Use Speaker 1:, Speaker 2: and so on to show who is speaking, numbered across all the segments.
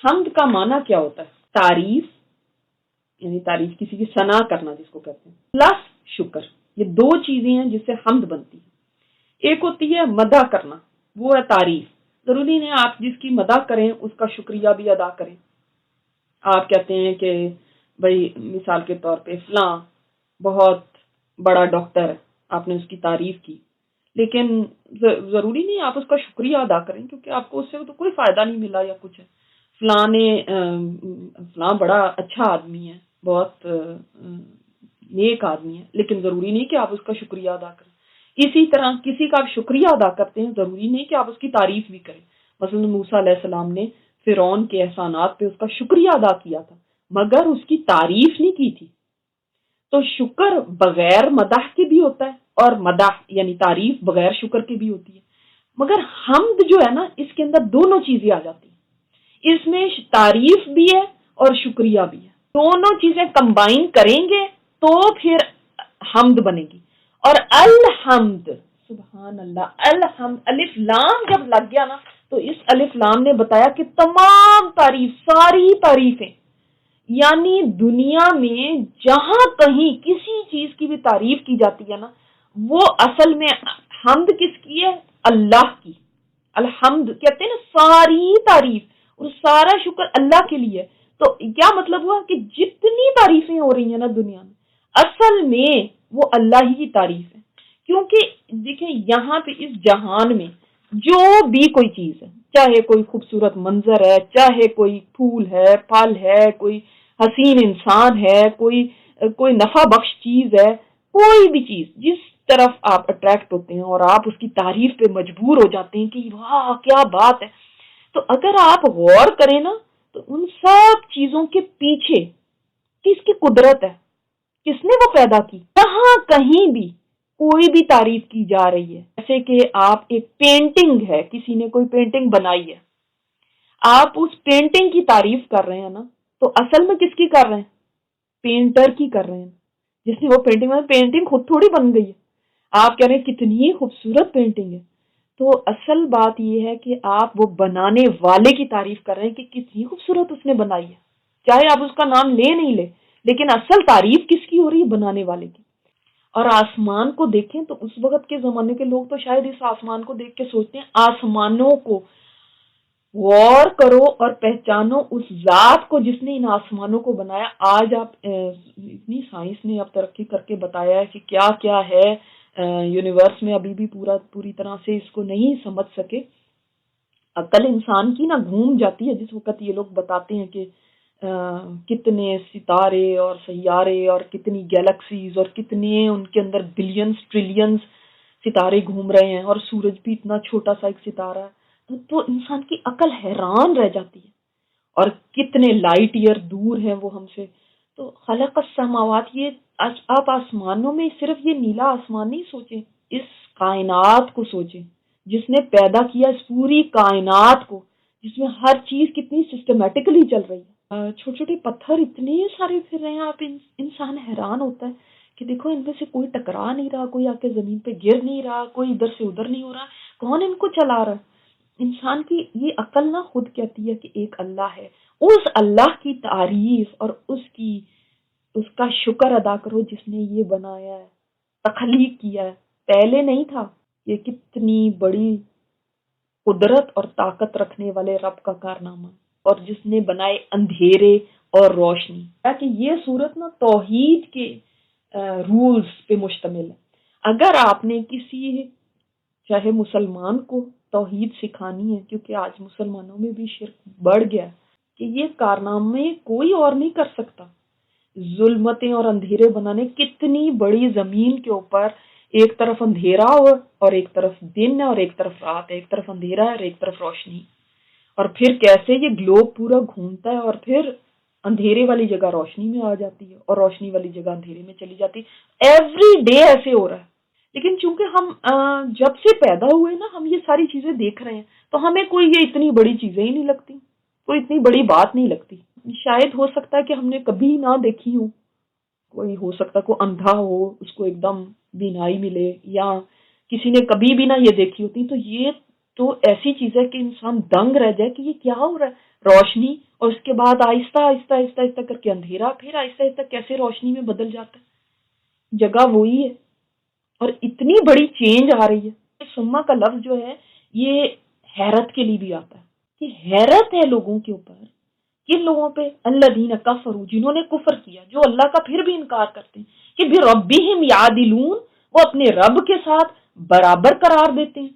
Speaker 1: حمد کا معنی کیا ہوتا ہے؟ تعریف، یعنی تعریف کسی کی ثنا کرنا جس کو کہتے ہیں، پلس شکر. یہ دو چیزیں ہیں جس سے حمد بنتی ہے. ایک ہوتی ہے مدح کرنا، وہ ہے تعریف. ضروری نہیں آپ جس کی مدح کریں اس کا شکریہ بھی ادا کریں. آپ کہتے ہیں کہ بھائی مثال کے طور پہ فلاں بہت بڑا ڈاکٹر ہے، آپ نے اس کی تعریف کی، لیکن ضروری نہیں آپ اس کا شکریہ ادا کریں کیونکہ آپ کو اس سے تو کوئی فائدہ نہیں ملا یا کچھ ہے. فلاں بڑا اچھا آدمی ہے، بہت نیک آدمی ہے، لیکن ضروری نہیں کہ آپ اس کا شکریہ ادا کریں. اسی طرح کسی کا آپ شکریہ ادا کرتے ہیں، ضروری نہیں کہ آپ اس کی تعریف بھی کریں. مثلا موسیٰ علیہ السلام نے فرعون کے احسانات پہ اس کا شکریہ ادا کیا تھا مگر اس کی تعریف نہیں کی تھی. تو شکر بغیر مدح کے بھی ہوتا ہے اور مدح یعنی تعریف بغیر شکر کے بھی ہوتی ہے. مگر حمد جو ہے نا اس کے اندر دونوں چیزیں آ جاتی ہیں. اس میں تعریف بھی ہے اور شکریہ بھی ہے. دونوں چیزیں کمبائن کریں گے تو پھر حمد بنے گی. اور الحمد، سبحان اللہ، الحمد الف لام جب لگ گیا نا تو اس الف لام نے بتایا کہ تمام تعریف، ساری تعریفیں، یعنی دنیا میں جہاں کہیں کسی چیز کی بھی تعریف کی جاتی ہے نا وہ اصل میں حمد کس کی ہے؟ اللہ کی. الحمد کہتے ہیں نا ساری تعریف اور سارا شکر اللہ کے لیے. تو کیا مطلب ہوا کہ جتنی تعریفیں ہو رہی ہیں نا دنیا میں اصل میں وہ اللہ ہی کی تعریف ہے. کیونکہ دیکھیں یہاں پہ اس جہان میں جو بھی کوئی چیز ہے، چاہے کوئی خوبصورت منظر ہے، چاہے کوئی پھول ہے، پھل ہے، کوئی حسین انسان ہے، کوئی نفع بخش چیز ہے، کوئی بھی چیز جس طرف آپ اٹریکٹ ہوتے ہیں اور آپ اس کی تعریف پہ مجبور ہو جاتے ہیں کہ واہ کیا بات ہے. تو اگر آپ غور کریں نا تو ان سب چیزوں کے پیچھے کس کی قدرت ہے، کس نے وہ پیدا کی. جہاں کہیں بھی کوئی بھی تعریف کی جا رہی ہے، جیسے کہ آپ ایک پینٹنگ ہے، کسی نے کوئی پینٹنگ بنائی ہے، آپ اس پینٹنگ کی تعریف کر رہے ہیں نا تو اصل میں کس کی کر رہے ہیں؟ پینٹر کی کر رہے ہیں. جس نے وہ پینٹنگ خود تھوڑی بن گئی ہے. آپ کہہ رہے ہیں کتنی خوبصورت پینٹنگ ہے، تو اصل بات یہ ہے کہ آپ وہ بنانے والے کی تعریف کر رہے ہیں کہ کتنی خوبصورت اس نے بنائی ہے. چاہے آپ اس کا نام لے نہیں لے لیکن اصل تعریف کس کی ہو رہی ہے؟ بنانے والے کی. اور آسمان کو دیکھیں تو اس وقت کے زمانے کے لوگ تو شاید اس آسمان کو دیکھ کے سوچتے ہیں آسمانوں کو غور کرو اور پہچانو اس ذات کو جس نے ان آسمانوں کو بنایا. آج آپ اتنی سائنس نے اب ترقی کر کے بتایا ہے کہ کیا کیا ہے یونیورس میں، ابھی بھی پوری طرح سے اس کو نہیں سمجھ سکے. عقل انسان کی نا گھوم جاتی ہے جس وقت یہ لوگ بتاتے ہیں کہ کتنے ستارے اور سیارے اور کتنی گیلیکسیز اور کتنے ان کے اندر بلینز ٹریلینز ستارے گھوم رہے ہیں اور سورج بھی اتنا چھوٹا سا ایک ستارہ ہے. تو انسان کی عقل حیران رہ جاتی ہے. اور کتنے لائٹ ایئر دور ہیں وہ ہم سے. تو خلق السماوات، یہ آپ آسمانوں میں صرف یہ نیلا آسمان نہیں سوچیں، اس کائنات کو سوچیں جس نے پیدا کیا اس پوری کائنات کو، جس میں ہر چیز کتنی سسٹمیٹکلی چل رہی ہے. چھوٹے چھوٹے پتھر اتنے سارے پھر رہے ہیں، آپ انسان حیران ہوتا ہے کہ دیکھو ان میں سے کوئی ٹکرا نہیں رہا، کوئی آ کے زمین پہ گر نہیں رہا، کوئی ادھر سے ادھر نہیں ہو رہا. کون ان کو چلا رہا ہے؟ انسان کی یہ عقل نہ خود کہتی ہے کہ ایک اللہ ہے. اس اللہ کی تعریف اور اس کا شکر ادا کرو جس نے یہ بنایا ہے، تخلیق کیا ہے، پہلے نہیں تھا. یہ کتنی بڑی قدرت اور طاقت رکھنے والے رب کا کارنامہ، اور جس نے بنائے اندھیرے اور روشنی. کہ یہ صورت نا توحید کے رولز پہ مشتمل ہے. اگر آپ نے کسی چاہے مسلمان کو توحید سکھانی ہے، کیونکہ آج مسلمانوں میں بھی شرک بڑھ گیا کہ یہ کارنامے کوئی اور نہیں کر سکتا. ظلمتیں اور اندھیرے بنانے، کتنی بڑی زمین کے اوپر ایک طرف اندھیرا ہو اور ایک طرف دن ہے اور ایک طرف رات ہے، ایک طرف اندھیرا ہے اور ایک طرف روشنی. اور پھر کیسے یہ گلوب پورا گھومتا ہے اور پھر اندھیرے والی جگہ روشنی میں آ جاتی ہے اور روشنی والی جگہ اندھیرے میں چلی جاتی ہے. ایوری ڈے ایسے ہو رہا ہے. لیکن چونکہ ہم جب سے پیدا ہوئے نا ہم یہ ساری چیزیں دیکھ رہے ہیں تو ہمیں کوئی یہ اتنی بڑی چیزیں ہی نہیں لگتی، کوئی اتنی بڑی بات نہیں لگتی. شاید ہو سکتا ہے کہ ہم نے کبھی نہ دیکھی ہو، کوئی ہو سکتا ہے کوئی اندھا ہو اس کو ایک دم بینائی ملے، یا کسی نے کبھی بھی نہ یہ دیکھی ہوتی. تو یہ تو ایسی چیز ہے کہ انسان دنگ رہ جائے کہ یہ کیا ہو رہا ہے. روشنی اور اس کے بعد آہستہ آہستہ آہستہ آہستہ کر کے اندھیرا، پھر آہستہ آہستہ کیسے روشنی میں بدل جاتا ہے، جگہ وہی ہے اور اتنی بڑی چینج آ رہی ہے۔ سما کا لفظ جو ہے یہ حیرت کے لیے بھی آتا ہے کہ حیرت ہے لوگوں کے اوپر، کن لوگوں پہ؟ الذین کفروا، جنہوں نے کفر کیا، جو اللہ کا پھر بھی انکار کرتے ہیں، کہ بربہم یعدلون، وہ اپنے رب کے ساتھ برابر قرار دیتے ہیں۔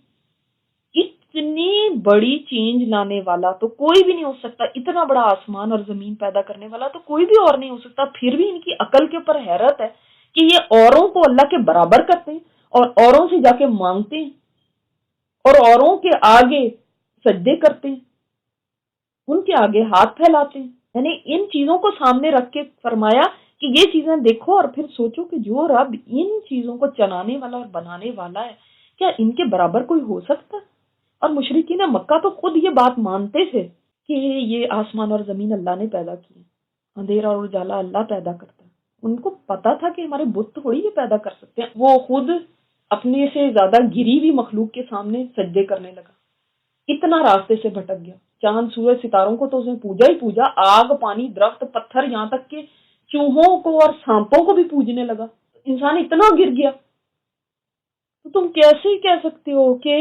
Speaker 1: اتنی بڑی چینج لانے والا تو کوئی بھی نہیں ہو سکتا، اتنا بڑا آسمان اور زمین پیدا کرنے والا تو کوئی بھی اور نہیں ہو سکتا، پھر بھی ان کی عقل کے اوپر حیرت ہے کہ یہ اوروں کو اللہ کے برابر کرتے ہیں اور اوروں سے جا کے مانگتے ہیں اور اوروں کے آگے سجدے کرتے ہیں، ان کے آگے ہاتھ پھیلاتے ہیں۔ یعنی ان چیزوں کو سامنے رکھ کے فرمایا کہ یہ چیزیں دیکھو اور پھر سوچو کہ جو رب ان چیزوں کو چلانے والا اور بنانے والا ہے، کیا ان کے برابر کوئی ہو سکتا ہے؟ اور مشرکین مکہ تو خود یہ بات مانتے تھے کہ یہ آسمان اور زمین اللہ نے پیدا کیے، اندھیرا اور اجالا اللہ پیدا کرتا ہے۔ ان کو پتا تھا کہ ہمارے بت تھوڑی یہ پیدا کر سکتے ہیں۔ وہ خود اپنے سے زیادہ گری ہوئی مخلوق کے سامنے سجدے کرنے لگا، اتنا راستے سے بھٹک گیا۔ چاند سورج ستاروں کو تو اس نے پوجا ہی پوجا، آگ پانی درخت پتھر یہاں تک کہ چوہوں کو اور سانپوں کو بھی پوجنے لگا۔ انسان اتنا گر گیا تو تم کیسے کہہ سکتے ہو کہ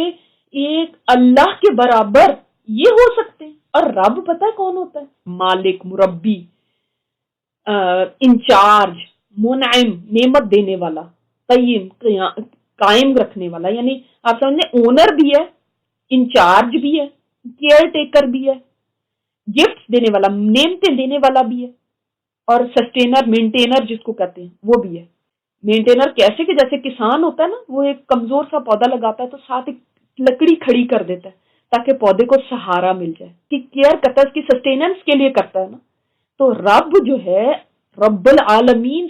Speaker 1: ایک اللہ کے برابر یہ ہو سکتے ہیں؟ اور رب پتہ ہے کون ہوتا ہے؟ مالک، مربی، انچارج، منعم، نعمت دینے والا، قیم، قائم رکھنے والا، یعنی آپ سمجھیں اونر بھی ہے، انچارج بھی ہے، کیئر ٹیکر بھی ہے، گفٹ دینے والا، نعمتیں دینے والا بھی ہے، اور سسٹینر، مینٹینر جس کو کہتے ہیں وہ بھی ہے۔ مینٹینر کیسے کہ جیسے کسان ہوتا ہے نا، وہ ایک کمزور سا پودا لگاتا ہے تو ساتھ ایک لکڑی کھڑی کر دیتا ہے تاکہ پودے کو سہارا مل جائے، کہ کیئر کرتا ہے، اس کی سسٹیننس کے لیے کرتا ہے نا۔ تو رب جو ہے رب العالمین،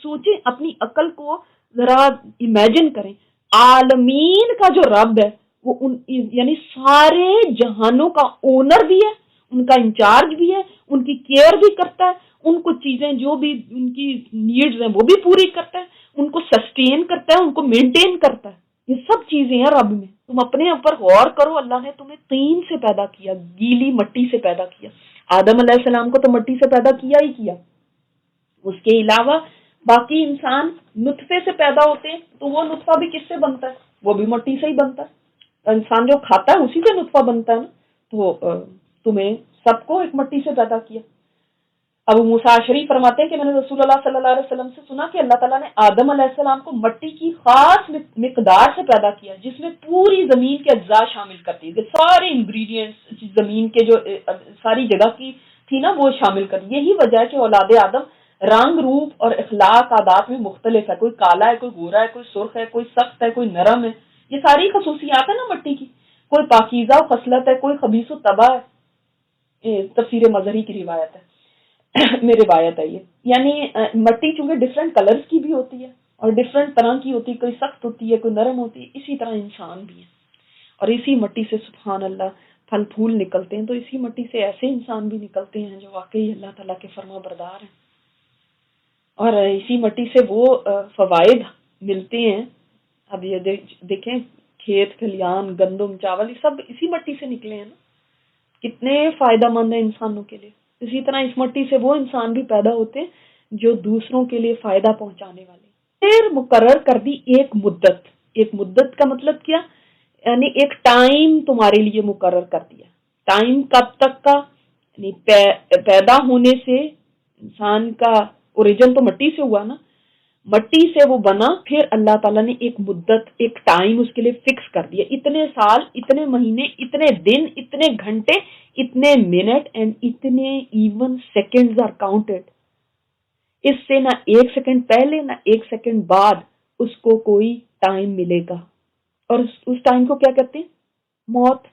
Speaker 1: سوچیں اپنی عقل کو ذرا امیجن کریں، عالمین کا جو رب ہے وہ یعنی سارے جہانوں کا اونر بھی ہے، ان کا انچارج بھی ہے، ان کی کیئر بھی کرتا ہے، ان کو چیزیں جو بھی ان کی نیڈز ہیں وہ بھی پوری کرتا ہے، ان کو سسٹین کرتا ہے، ان کو مینٹین کرتا ہے۔ یہ سب چیزیں ہیں رب میں۔ تم اپنے اوپر غور کرو، اللہ نے تمہیں طین سے پیدا کیا، گیلی مٹی سے پیدا کیا۔ آدم علیہ السلام کو تو مٹی سے پیدا کیا ہی کیا، اس کے علاوہ باقی انسان نطفے سے پیدا ہوتے ہیں، تو وہ نطفہ بھی کس سے بنتا ہے؟ وہ بھی مٹی سے ہی بنتا ہے۔ انسان جو کھاتا ہے اسی سے نطفہ بنتا ہے نا۔ تو تمہیں سب کو ایک مٹی سے پیدا کیا۔ ابو موسیٰ اشعری فرماتے ہیں کہ میں نے رسول اللہ صلی اللہ علیہ وسلم سے سنا کہ اللہ تعالیٰ نے آدم علیہ السلام کو مٹی کی خاص مقدار سے پیدا کیا جس میں پوری زمین کے اجزاء شامل کرتی ہے، سارے انگریڈینٹس زمین کے جو ساری جگہ کی تھی نا وہ شامل کرتی۔ یہی وجہ ہے کہ اولاد آدم رنگ، روپ اور اخلاق، عادات میں مختلف ہے، کوئی کالا ہے، کوئی گورا ہے، کوئی سرخ ہے، کوئی سخت ہے، کوئی نرم ہے۔ یہ ساری خصوصیات ہیں نا مٹی کی۔ کوئی پاکیزہ و خصلت ہے، کوئی خبیث و طبع ہے۔ تفسیر مظہری کی روایت ہے میں روایت ہے یہ، یعنی مٹی چونکہ ڈفرینٹ کلرز کی بھی ہوتی ہے اور ڈفرینٹ طرح کی ہوتی ہے، کوئی سخت ہوتی ہے، کوئی نرم ہوتی ہے، اسی طرح انسان بھی ہے۔ اور اسی مٹی سے سبحان اللہ پھل پھول نکلتے ہیں، تو اسی مٹی سے ایسے انسان بھی نکلتے ہیں جو واقعی اللہ تعالیٰ کے فرما بردار ہیں، اور اسی مٹی سے وہ فوائد ملتے ہیں۔ اب یہ دیکھیں کھیت کھلیان، گندم، چاول، یہ سب اسی مٹی سے نکلے ہیں نا، کتنے فائدہ مند ہیں انسانوں کے لیے۔ اسی طرح اس مٹی سے وہ انسان بھی پیدا ہوتے ہیں جو دوسروں کے لیے فائدہ پہنچانے والے۔ پھر مقرر کر دی ایک مدت۔ ایک مدت کا مطلب کیا؟ یعنی ایک ٹائم تمہارے لیے مقرر کر دیا۔ ٹائم کب تک کا؟ یعنی پیدا ہونے سے انسان کا اوریجن تو مٹی سے ہوا نا، مٹی سے وہ بنا، پھر اللہ تعالیٰ نے ایک مدت، ایک ٹائم اس کے لیے فکس کر دیا، اتنے سال، اتنے مہینے، اتنے دن، اتنے گھنٹے، اتنے منٹ اینڈ اتنے ایون سیکنڈز آر کاؤنٹڈ۔ اس سے نہ ایک سیکنڈ پہلے نہ ایک سیکنڈ بعد اس کو کوئی ٹائم ملے گا، اور اس ٹائم کو کیا کہتے ہیں؟ موت،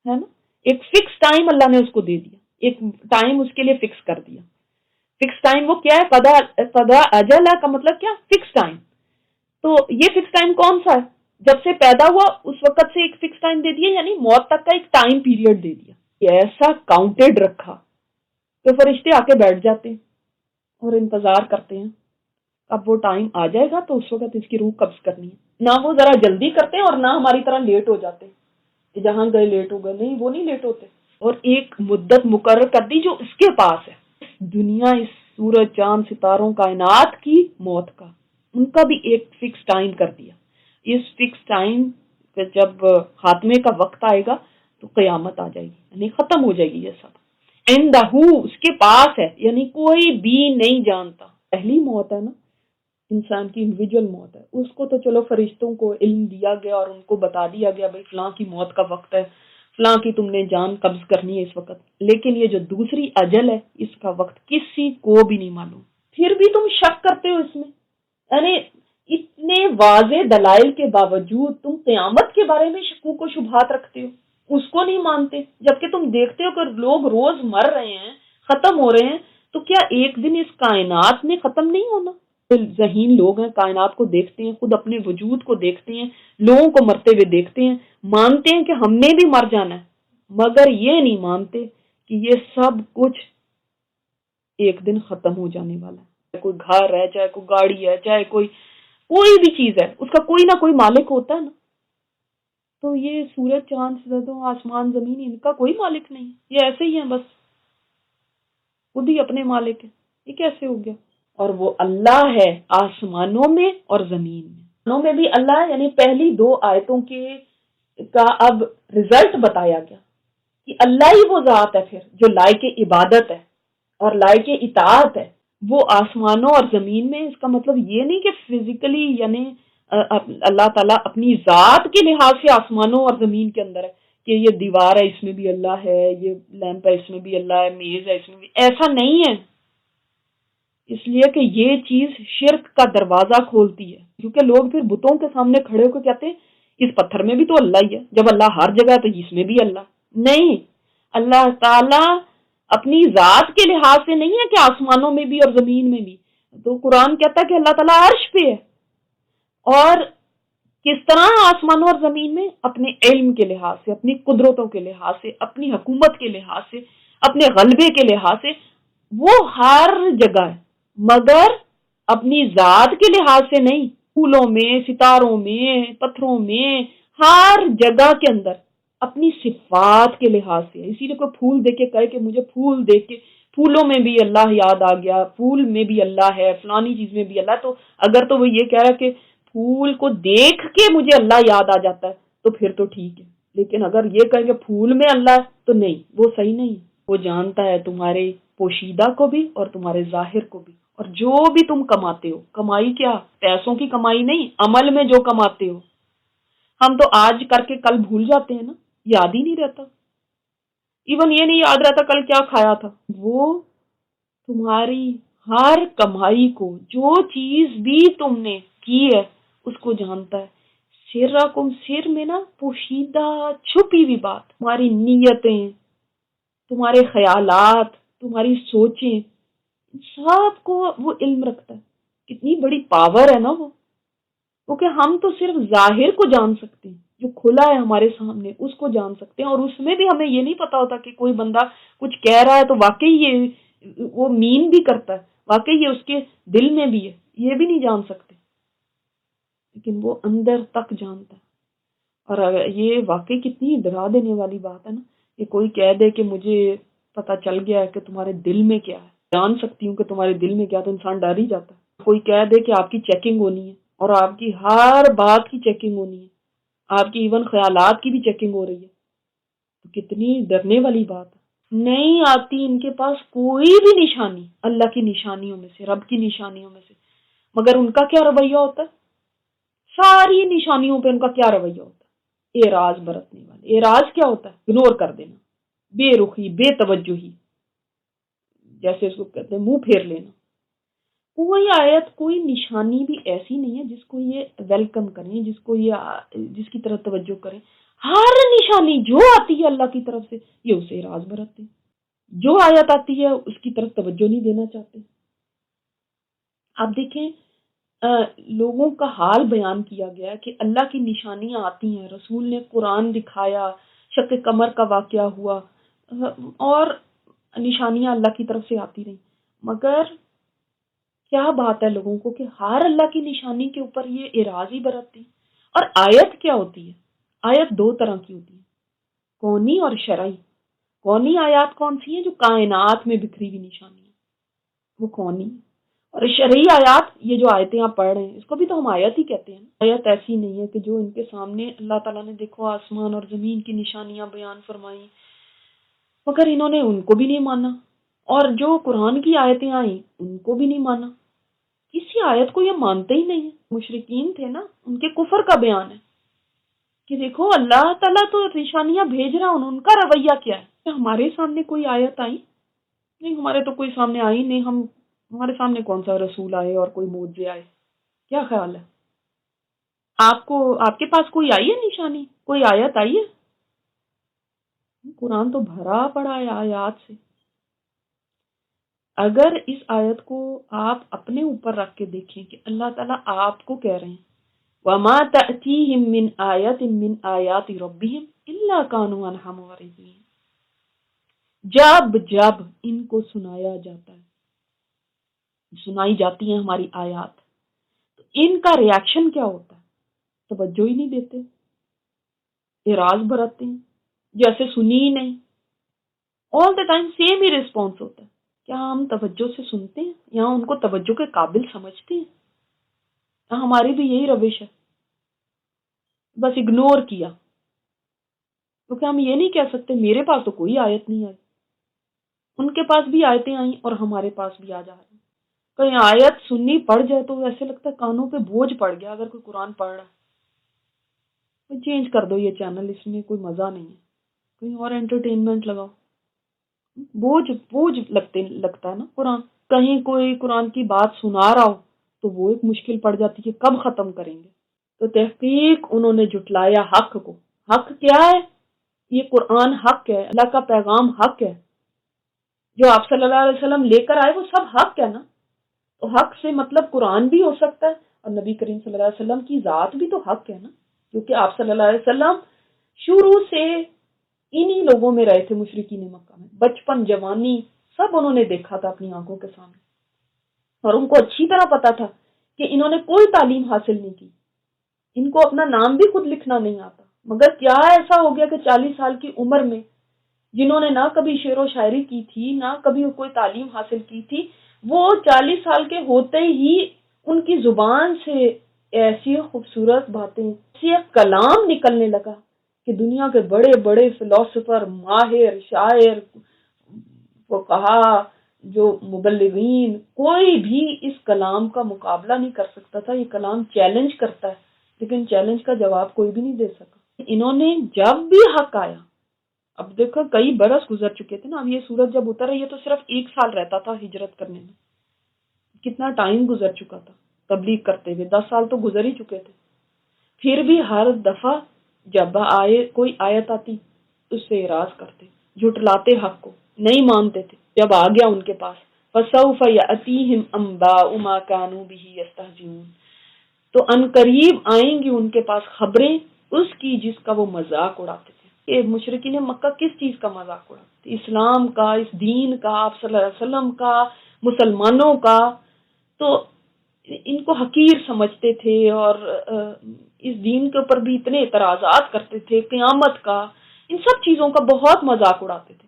Speaker 1: ہے نا۔ ایک فکس ٹائم اللہ نے اس کو دے دیا، ایک ٹائم اس کے لیے فکس کر دیا۔ فکس ٹائم وہ کیا ہے؟ قضا اجل کا مطلب کیا؟ Fix time. تو یہ فکس ٹائم کون سا ہے؟ جب سے پیدا ہوا اس وقت سے ایک فکس ٹائم دے دیا، یعنی موت تک کا ایک ٹائم پیریڈ دے دیا، ایسا کاؤنٹڈ رکھا کہ فرشتے آ کے بیٹھ جاتے ہیں اور انتظار کرتے ہیں اب وہ ٹائم آ جائے گا تو اس وقت اس کی روح قبض کرنی ہے۔ نہ وہ ذرا جلدی کرتے ہیں اور نہ ہماری طرح لیٹ ہو جاتے ہیں کہ جہاں گئے لیٹ ہو گئے، نہیں، وہ نہیں لیٹ ہوتے، اور ایک مدت مقرر کر دی جو اس کے پاس ہے. دنیا، اس سورج، چاند، ستاروں، کائنات کی موت کا، ان کا بھی ایک فکس ٹائم کر دیا. اس فکس ٹائم پہ جب خاتمے کا وقت آئے گا تو قیامت آ جائے گی، یعنی ختم ہو جائے گی یہ سب. عندہ، اس کے پاس ہے، یعنی کوئی بھی نہیں جانتا. پہلی موت ہے نا انسان کی، انڈیویجول موت ہے، اس کو تو چلو فرشتوں کو علم دیا گیا اور ان کو بتا دیا گیا بھائی فلاں کی موت کا وقت ہے، فلاں کی تم نے جان قبض کرنی ہے اس وقت. لیکن یہ جو دوسری اجل ہے اس کا وقت کسی کو بھی نہیں معلوم. پھر بھی تم شک کرتے ہو اس میں، یعنی اتنے واضح دلائل کے باوجود تم قیامت کے بارے میں شکوک و شبہات رکھتے ہو، اس کو نہیں مانتے. جبکہ تم دیکھتے ہو کہ لوگ روز مر رہے ہیں، ختم ہو رہے ہیں، تو کیا ایک دن اس کائنات نے ختم نہیں ہونا؟ ذہین لوگ ہیں، کائنات کو دیکھتے ہیں، خود اپنے وجود کو دیکھتے ہیں، لوگوں کو مرتے ہوئے دیکھتے ہیں، مانتے ہیں کہ ہم نے بھی مر جانا ہے، مگر یہ نہیں مانتے کہ یہ سب کچھ ایک دن ختم ہو جانے والا ہے. کوئی گھر ہے، چاہے کوئی گاڑی ہے، چاہے کوئی بھی چیز ہے، اس کا کوئی نہ کوئی مالک ہوتا ہے نا. تو یہ سورج، چاند، ستاروں، آسمان، زمین، ان کا کوئی مالک نہیں، یہ ایسے ہی ہیں، بس خود ہی اپنے مالک ہیں. یہ کیسے ہو گیا؟ اور وہ اللہ ہے آسمانوں میں اور زمین میں. آسمانوں میں بھی اللہ ہے، یعنی پہلی دو آیتوں کا اب رزلٹ بتایا گیا کہ اللہ ہی وہ ذات ہے پھر جو لائق عبادت ہے اور لائق اطاعت ہے. وہ آسمانوں اور زمین میں، اس کا مطلب یہ نہیں کہ فزیکلی، یعنی اللہ تعالیٰ اپنی ذات کے لحاظ سے آسمانوں اور زمین کے اندر ہے کہ یہ دیوار ہے اس میں بھی اللہ ہے، یہ لیمپ ہے اس میں بھی اللہ ہے، میز ہے اس میں بھی. ایسا نہیں ہے، اس لیے کہ یہ چیز شرک کا دروازہ کھولتی ہے. کیونکہ لوگ پھر بتوں کے سامنے کھڑے ہو کے کہتے ہیں اس پتھر میں بھی تو اللہ ہی ہے، جب اللہ ہر جگہ ہے تو اس میں بھی اللہ. نہیں، اللہ تعالیٰ اپنی ذات کے لحاظ سے نہیں ہے کہ آسمانوں میں بھی اور زمین میں بھی. تو قرآن کہتا ہے کہ اللہ تعالیٰ عرش پہ ہے. اور کس طرح آسمانوں اور زمین میں؟ اپنے علم کے لحاظ سے، اپنی قدرتوں کے لحاظ سے، اپنی حکومت کے لحاظ سے، اپنے غلبے کے لحاظ سے. وہ ہر جگہ ہے، مگر اپنی ذات کے لحاظ سے نہیں. پھولوں میں، ستاروں میں، پتھروں میں، ہر جگہ کے اندر اپنی صفات کے لحاظ سے. اسی لیے کوئی پھول دیکھ کے کہے کہ مجھے پھول دیکھ کے پھولوں میں بھی اللہ یاد آ گیا، پھول میں بھی اللہ ہے، فلانی چیز میں بھی اللہ. تو اگر تو وہ یہ کہہ رہا ہے کہ پھول کو دیکھ کے مجھے اللہ یاد آ جاتا ہے تو پھر تو ٹھیک ہے. لیکن اگر یہ کہیں کہ پھول میں اللہ ہے تو نہیں، وہ صحیح نہیں. وہ جانتا ہے تمہارے پوشیدہ کو بھی اور تمہارے ظاہر کو بھی. اور جو بھی تم کماتے ہو، کمائی کیا پیسوں کی کمائی نہیں، عمل میں جو کماتے ہو. ہم تو آج کر کے کل بھول جاتے ہیں نا، یاد ہی نہیں رہتا. ایون یہ نہیں یاد رہتا کل کیا کھایا تھا. وہ تمہاری ہر کمائی کو، جو چیز بھی تم نے کی ہے اس کو جانتا ہے. سرکم، سر میں نا پوشیدہ چھپی ہوئی بات، تمہاری نیتیں، تمہارے خیالات، تمہاری سوچیں، سب کو وہ علم رکھتا ہے. کتنی بڑی پاور ہے نا وہ کہ ہم تو صرف ظاہر کو جان سکتے ہیں، جو کھلا ہے ہمارے سامنے اس کو جان سکتے ہیں. اور اس میں بھی ہمیں یہ نہیں پتا ہوتا کہ کوئی بندہ کچھ کہہ رہا ہے تو واقعی یہ وہ مین بھی کرتا ہے، واقعی یہ اس کے دل میں بھی ہے، یہ بھی نہیں جان سکتے. لیکن وہ اندر تک جانتا ہے. اور یہ واقعی کتنی ڈرا دینے والی بات ہے نا کہ کوئی کہہ دے کہ مجھے پتا چل گیا ہے کہ تمہارے دل میں کیا ہے، جان سکتی ہوں کہ تمہارے دل میں کیا، تو انسان ڈر ہی جاتا ہے. کوئی کہہ دے کہ آپ کی چیکنگ ہونی ہے اور آپ کی ہر بات کی چیکنگ ہونی ہے، آپ کی ایون خیالات کی بھی چیکنگ ہو رہی ہے، تو کتنی ڈرنے والی بات ہے. نہیں آتی ان کے پاس کوئی بھی نشانی اللہ کی نشانیوں میں سے، رب کی نشانیوں میں سے. مگر ان کا کیا رویہ ہوتا ہے؟ ساری نشانیوں پہ ان کا کیا رویہ ہوتا ہے؟ اعراض برتنے والے. اعراض کیا ہوتا ہے؟ اگنور کر دینا، بے رخی، بے توجہی، جیسے اس کو کہتے ہیں منہ پھیر لینا. کوئی آیت، کوئی نشانی بھی ایسی نہیں ہے جس کو یہ ویلکم کریں، جس کی طرف توجہ کریں. ہر نشانی جو آتی ہے اللہ کی طرف سے یہ اسے اعراض برتتے ہیں. جو آیت آتی ہے اس کی طرف توجہ نہیں دینا چاہتے. آپ دیکھیں لوگوں کا حال بیان کیا گیا کہ اللہ کی نشانیاں آتی ہیں، رسول نے قرآن دکھایا، شق قمر کا واقعہ ہوا اور نشانیاں اللہ کی طرف سے آتی رہیں. مگر کیا بات ہے لوگوں کو کہ ہر اللہ کی نشانی کے اوپر یہ اعراض ہی برتتی. اور آیت کیا ہوتی ہے؟ آیت دو طرح کی ہوتی ہے، کونی اور شرعی. کونی آیات کون سی ہیں؟ جو کائنات میں بکھری ہوئی نشانی ہیں، وہ کونی. اور شرعی آیات، یہ جو آیتیں آپ پڑھ رہے ہیں اس کو بھی تو ہم آیت ہی کہتے ہیں. آیت ایسی نہیں ہے کہ جو ان کے سامنے اللہ تعالیٰ نے دیکھو آسمان اور زمین کی نشانیاں بیان فرمائی، مگر انہوں نے ان کو بھی نہیں مانا، اور جو قرآن کی آیتیں آئیں ان کو بھی نہیں مانا. کسی آیت کو یہ مانتے ہی نہیں ہیں. مشرکین تھے نا، ان کے کفر کا بیان ہے کہ دیکھو اللہ تعالیٰ تو نشانیاں بھیج رہا، ان کا رویہ کیا ہے. ہمارے سامنے کوئی آیت آئی نہیں، ہمارے تو کوئی سامنے آئی نہیں، ہمارے سامنے کون سا رسول آئے اور کوئی معجزے آئے. کیا خیال ہے آپ کے پاس کوئی آئی ہے نشانی، کوئی آیت آئی ہے؟ قرآن تو بھرا پڑا ہے آیات سے. اگر اس آیت کو آپ اپنے اوپر رکھ کے دیکھیں کہ اللہ تعالیٰ آپ کو کہہ رہے ہیں وَمَا تَأْتِيهِم مِّنْ آيَةٍ مِّنْ آيَاتِ رَبِّهِمْ إِلَّا كَانُوا عَنْهَا مُعْرِضِينَ، جب ان کو سنایا جاتا ہے، سنائی جاتی ہیں ہماری آیات، تو ان کا ریاکشن کیا ہوتا ہے؟ توجہ ہی نہیں دیتے، اعراض برتتے ہیں، جیسے سنی ہی نہیں. آل دا ٹائم سیم ہی ریسپانس ہوتا ہے. کیا ہم توجہ سے سنتے ہیں یا ان کو توجہ کے قابل سمجھتے ہیں؟ ہماری بھی یہی روش ہے، بس اگنور کیا. کیونکہ ہم یہ نہیں کہہ سکتے میرے پاس تو کوئی آیت نہیں آئی، ان کے پاس بھی آیتیں آئیں اور ہمارے پاس بھی آ جا رہی ہیں. کہیں آیت سننی پڑ جائے تو ایسے لگتا ہے کانوں پہ بوجھ پڑ گیا. اگر کوئی قرآن پڑھ رہا ہے چینج کر دو یہ چینل، اس میں کوئی مزہ نہیں ہے، کہیں اور انٹرٹینمنٹ لگاؤ. بوجھ لگتا ہے نا قرآن. کہیں کوئی قرآن کی بات سنا رہا ہو تو وہ ایک مشکل پڑ جاتی ہے کہ کب ختم کریں گے. تو تحقیق انہوں نے جھٹلایا حق کو. حق کیا ہے؟ یہ قرآن حق ہے، اللہ کا پیغام حق ہے، جو آپ صلی اللہ علیہ وسلم لے کر آئے وہ سب حق ہے نا. تو حق سے مطلب قرآن بھی ہو سکتا ہے، اور نبی کریم صلی اللہ علیہ وسلم کی ذات بھی تو حق ہے نا، کیونکہ آپ صلی اللہ علیہ وسلم شروع سے انہی لوگوں میں رہے تھے. مشرکین مکہ میں بچپن جوانی سب انہوں نے دیکھا تھا اپنی آنکھوں کے سامنے، اور ان کو اچھی طرح پتا تھا کہ انہوں نے کوئی تعلیم حاصل نہیں کی، ان کو اپنا نام بھی خود لکھنا نہیں آتا. مگر کیا ایسا ہو گیا کہ 40 سال کی عمر میں جنہوں نے نہ کبھی شعر و شاعری کی تھی، نہ کبھی کوئی تعلیم حاصل کی تھی، وہ 40 سال کے ہوتے ہی ان کی زبان سے ایسی خوبصورت باتیں، ایسی کلام نکلنے لگا کہ دنیا کے بڑے بڑے فلاسفر، ماہر، شاعر، فقہا، جو مبلغین، کوئی بھی اس کلام کا مقابلہ نہیں کر سکتا تھا. یہ کلام چیلنج کرتا ہے، لیکن چیلنج کا جواب کوئی بھی نہیں دے سکا. انہوں نے جب بھی حق آیا، اب دیکھو کئی برس گزر چکے تھے نا، اب یہ سورج جب اتر رہی ہے تو صرف 1 سال رہتا تھا ہجرت کرنے میں. کتنا ٹائم گزر چکا تھا تبلیغ کرتے ہوئے، 10 سال تو گزر ہی چکے تھے. پھر بھی ہر دفعہ جب کوئی آیت آتی اس سے اعراض کرتے، جھٹلاتے، حق کو نہیں مانتے تھے. جب آ گیا ان کے پاس فَسَوْفَ يَأْتِيهِمْ أَنْبَاءُ مَا كَانُوا بِهِ يَسْتَهْزِئُونَ، تو ان قریب آئیں گی ان کے پاس خبریں اس کی جس کا وہ مذاق اڑاتے تھے. کہ مشرکین مکہ کس چیز کا مذاق اڑاتے تھے؟ اسلام کا، اس دین کا، آپ صلی اللہ علیہ وسلم کا، مسلمانوں کا. تو ان کو حقیر سمجھتے تھے، اور اس دین کے اوپر بھی اتنے اعتراضات کرتے تھے، قیامت کا، ان سب چیزوں کا بہت مذاق اڑاتے تھے.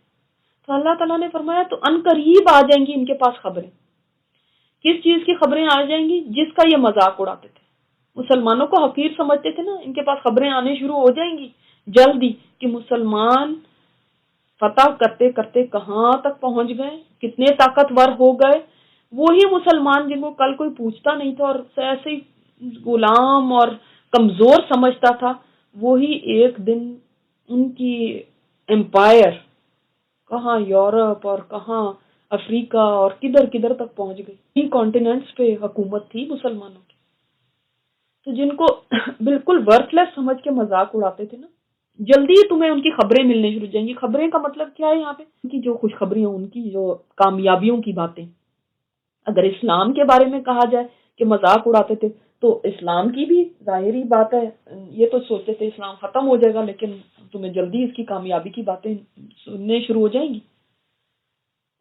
Speaker 1: تو اللہ تعالیٰ نے فرمایا تو ان قریب آ جائیں گی ان کے پاس خبریں. کس چیز کی خبریں آ جائیں گی؟ جس کا یہ مذاق اڑاتے تھے. مسلمانوں کو حقیر سمجھتے تھے نا، ان کے پاس خبریں آنے شروع ہو جائیں گی جلدی کہ مسلمان فتح کرتے کرتے کہاں تک پہنچ گئے، کتنے طاقتور ہو گئے. وہی مسلمان جن کو کل کوئی پوچھتا نہیں تھا اور ایسے ہی غلام اور کمزور سمجھتا تھا، وہی ایک دن ان کی امپائر کہاں یورپ اور کہاں افریقہ اور کدھر کدھر تک پہنچ گئی. ان کانٹیننٹس پہ حکومت تھی مسلمانوں کی. تو جن کو بالکل ورتھ لیس سمجھ کے مذاق اڑاتے تھے نا، جلدی تمہیں ان کی خبریں ملنے شروع ہو جائیں گی. خبریں کا مطلب کیا ہے یہاں پہ؟ ان کی جو خوشخبریاں، ان کی جو کامیابیوں کی باتیں. اگر اسلام کے بارے میں کہا جائے کہ مذاق اڑاتے تھے، تو اسلام کی بھی ظاہری بات ہے، یہ تو سوچتے تھے اسلام ختم ہو جائے گا، لیکن تمہیں جلدی اس کی کامیابی کی باتیں سننے شروع ہو جائیں گی.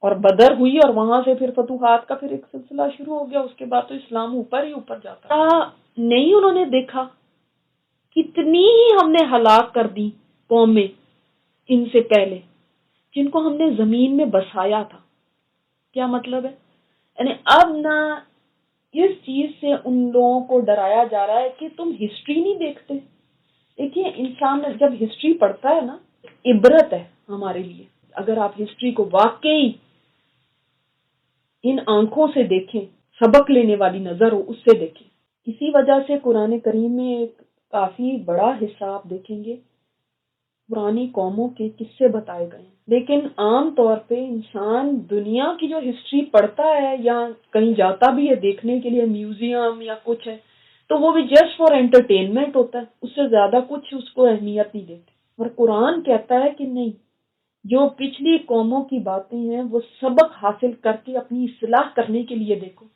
Speaker 1: اور بدر ہوئی اور وہاں سے پھر فتوحات کا پھر ایک سلسلہ شروع ہو گیا. اس کے بعد تو اسلام اوپر ہی اوپر جاتا ہے. نہیں انہوں نے دیکھا کتنی ہی ہم نے ہلاک کر دی قومیں ان سے پہلے، جن کو ہم نے زمین میں بسایا تھا. کیا مطلب ہے؟ یعنی اب نہ اس چیز سے ان لوگوں کو ڈرایا جا رہا ہے کہ تم ہسٹری نہیں دیکھتے. دیکھیے انسان جب ہسٹری پڑھتا ہے نا، عبرت ہے ہمارے لیے. اگر آپ ہسٹری کو واقعی ان آنکھوں سے دیکھیں، سبق لینے والی نظر ہو، اس سے دیکھیں. اسی وجہ سے قرآن کریم میں ایک کافی بڑا حصہ آپ دیکھیں گے پرانی قوموں کے قصے بتائے گئے ہیں. لیکن عام طور پہ انسان دنیا کی جو ہسٹری پڑھتا ہے یا کہیں جاتا بھی ہے دیکھنے کے لیے، میوزیم یا کچھ ہے، تو وہ بھی جسٹ فار انٹرٹینمنٹ ہوتا ہے، اس سے زیادہ کچھ اس کو اہمیت نہیں دیتے. اور قرآن کہتا ہے کہ نہیں، جو پچھلی قوموں کی باتیں ہیں وہ سبق حاصل کر کے اپنی اصلاح کرنے کے لیے دیکھو.